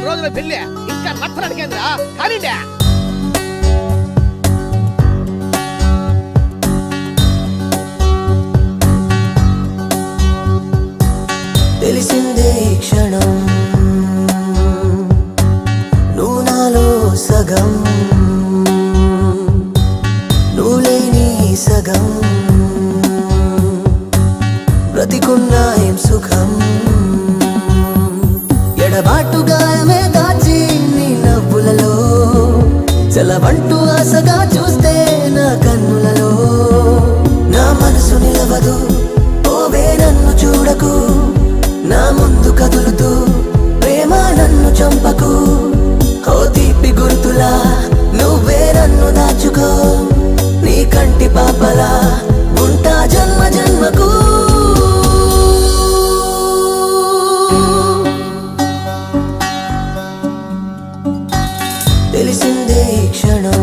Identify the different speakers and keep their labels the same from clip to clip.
Speaker 1: 4 రోజుల పెళ్లి ఇంకా నచ్చరడికేంద్రా కానీ
Speaker 2: తెలిసిందే క్షణం నువ్వు నాలో సగం నువ్వు లేని సగం బ్రతికున్నా ఏం సుఖం ఎడబాటుగాయమే దాచి నీ నవ్వులలో చలవంటూ ఆశగా చూస్తే నా కన్నులలో నా మనసు నిలవదు ఓవే నన్ను చూడకు నా ముందు కదులుతూ ప్రేమ నన్ను చంపకు ఓ తీపి గుర్తులా నువ్వే నన్ను దాచుకో నీ కంటి పాపలా ఉంటా జన్మ జన్మకు తెలిసిందే క్షణం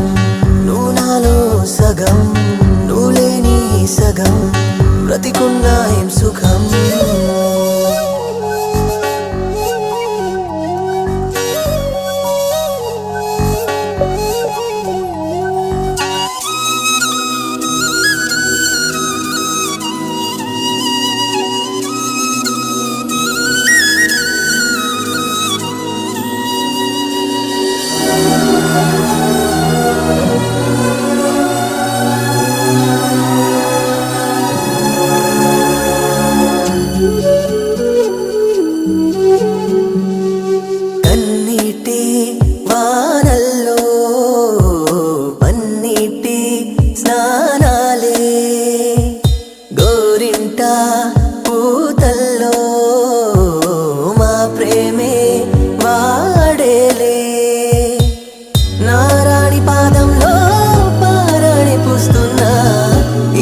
Speaker 2: నువ్వు నాలో సగం నువ్వు లేని సగం బ్రతికున్నా ఏం సుఖం కన్నీటి వానల్లో పన్నీటి స్నానాలే గోరింట పూతల్లో మా ప్రేమే వాడేలే నారాణి పాదంలో పారాణి పూస్తున్నా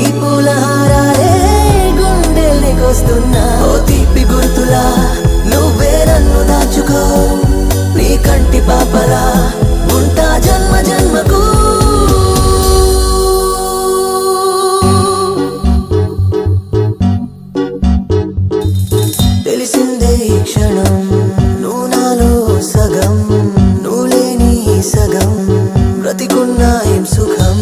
Speaker 2: ఈ పూలహారాలే గుండెల్నికొస్తున్నా ఓ తీపి గుర్తులా నువ్వే నన్ను దాచుకో నీ కంటి పాపలా ఉంటా జన్మ జన్మకు తెలిసిందే క్షణం నువ్వు నాలో సగం నువ్వు లేని సగం బ్రతికున్నా ఏం సుఖం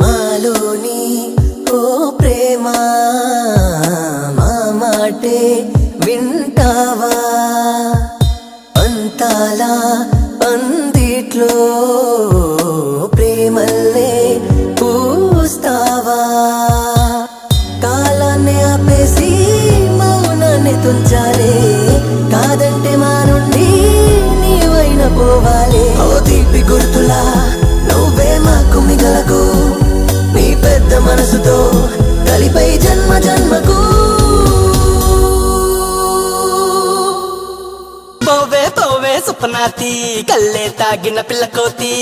Speaker 2: మాలోని ఓ ప్రేమ మా మాటే వింటావా అంతాలా పందిట్లో ప్రేమల్లే పూస్తావా కాలాన్ని ఆపేసి మౌనాన్ని తుంచాలే కాదంటే మా నుండి నీవైన పోవాలి ఓ తీపి గుర్తులా నువ్వే మాకు మిగలకు నీ పెద్ద మనసుతో కలిపై జన్మ జన్మకు పోవే పోవే సుపనాతి కల్లే తాగిన పిల్ల కోతి